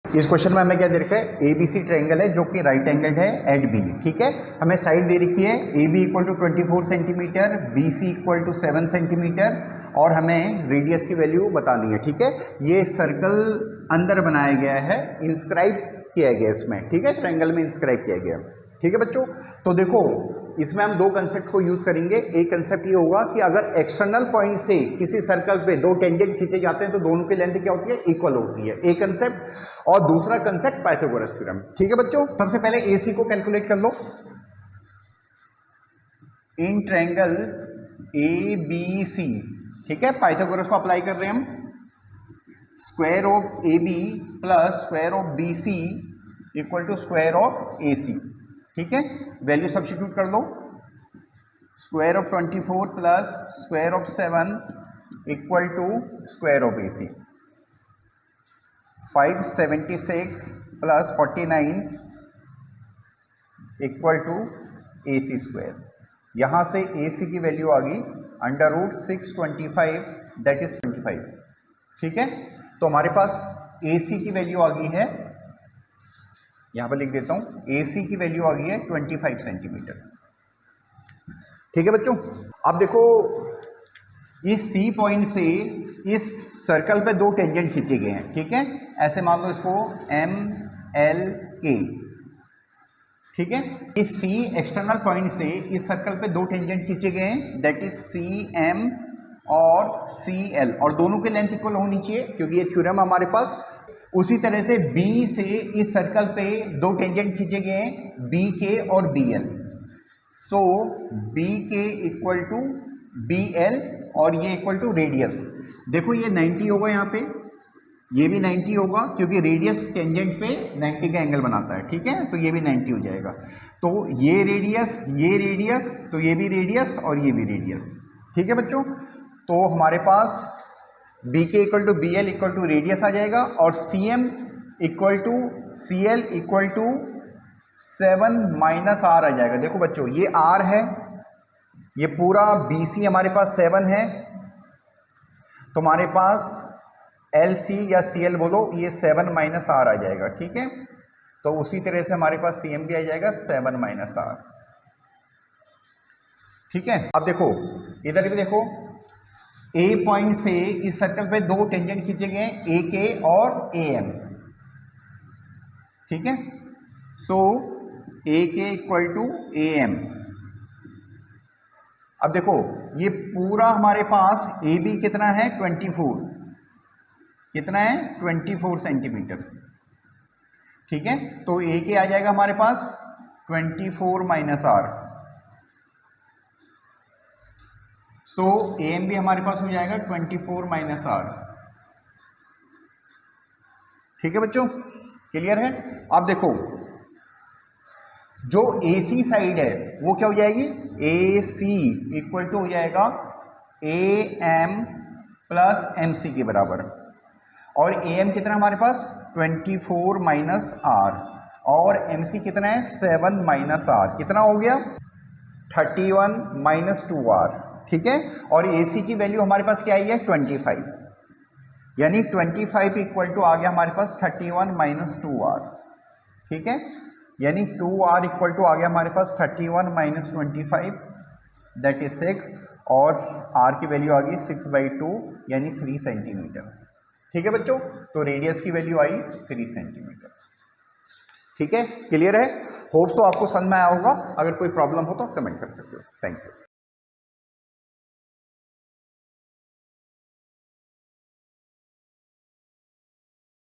इस क्वेश्चन में हमें क्या दे रखा है, ए बी सी ट्रायंगल है जो कि राइट एंगल है एट बी। ठीक है, हमें साइड दे रखी है A B equal to 24 centimetre, B C equal to 7 centimetre और हमें रेडियस की वैल्यू बतानी है। ठीक है, ये सर्कल अंदर बनाया गया है, इंस्क्राइब किया गया इसमें। ठीक है, ट्रायंगल में इंस्क्राइब किया गया। ठीक है बच्चों, तो देखो इसमें हम दो कंसेप्ट को यूज करेंगे। एक कंसेप्ट ये होगा कि अगर एक्सटर्नल पॉइंट से किसी सर्कल पे दो टेंजेंट खींचे जाते हैं तो दोनों की लेंथ क्या होती है, इक्वल होती है, एक कंसेप्ट। और दूसरा कंसेप्ट पाइथागोरस थ्योरम। ठीक है बच्चों, सबसे पहले एसी को कैलकुलेट कर लो। In triangle A B C, ठीक है, पाइथागोरस को अप्लाई कर रहे हैं हम। Square of A B plus square of B C equal to square of A C. ठीक है, वैल्यू सब्स्टिट्यूट कर लो। Square of 24 plus square of 7 equal to square of A C. 576 plus 49 equal to A C square. यहाँ से ए सी की value आ गई under root 625, that is 25। ठीक है, तो हमारे पास ए सी की वैल्यू आ गई है, यहाँ पर लिख देता हूँ, ए सी की वैल्यू आ गई है 25 सेंटीमीटर। ठीक है बच्चों, अब देखो इस सी पॉइंट से इस सर्कल पे दो टेंजेंट खींचे गए हैं। ठीक है, ऐसे मान लो इसको एम एल के। ठीक है, इस सी एक्सटर्नल पॉइंट से इस सर्कल पे दो टेंजेंट खींचे गए हैं, दैट इज सी एम और सी एल, और दोनों की लेंथ इक्वल होनी चाहिए क्योंकि ये थ्योरम हमारे पास। उसी तरह से बी से इस सर्कल पे दो टेंजेंट खींचे गए हैं, बी के और B L. So B K equal to B L और ये इक्वल टू रेडियस। देखो ये 90 होगा, यहाँ पे ये भी 90 होगा क्योंकि रेडियस टेंजेंट पे 90 का एंगल बनाता है। ठीक है, तो ये भी 90 हो जाएगा। तो ये रेडियस, तो ये भी रेडियस और ये भी रेडियस। ठीक है बच्चों, तो हमारे पास B K equal to B L equal to radius आ जाएगा और C M equal to C L equal to 7 minus R आ जाएगा। देखो बच्चों ये आर है, ये पूरा बी सी हमारे पास 7 है, तो हमारे पास एल सी या सी एल बोलो, ये 7 माइनस आर आ जाएगा। ठीक है, तो उसी तरह से हमारे पास सी एम भी आ जाएगा 7 माइनस आर। ठीक है, अब देखो इधर भी देखो, ए पॉइंट से इस सर्कल पे दो टेंजेंट खींचे गए हैं, ए के और ए एम। ठीक है, सो ए के इक्वल टू ए एम। अब देखो ये पूरा हमारे पास ए बी कितना है, 24, कितना है 24 सेंटीमीटर। ठीक है, तो ए के आ जाएगा हमारे पास 24 minus r. So A M भी हमारे पास हो जाएगा 24 माइनस आर। ठीक है बच्चों, क्लियर है। अब देखो जो ए सी साइड है वो क्या हो जाएगी, ए सी इक्वल टू हो जाएगा A M plus M C के बराबर। और ए एम कितना हमारे पास 24 माइनस आर और एम सी कितना है 7 माइनस आर, कितना हो गया 31 माइनस 2 आर। ठीक है, और ए सी की वैल्यू हमारे पास क्या आई है 25, यानी 25 इक्वल टू आ गया हमारे पास 31 माइनस 2 आर। ठीक है, यानी 2 आर इक्वल टू आ गया हमारे पास 31 माइनस 25, दैट इज 6, और आर की वैल्यू आ गई 6/2 यानी 3 सेंटीमीटर। ठीक है बच्चों, तो रेडियस की वैल्यू आई 3 सेंटीमीटर। ठीक है, क्लियर है। होप सो आपको समझ में आया होगा। अगर कोई प्रॉब्लम हो तो कमेंट कर सकते हो। Thank you.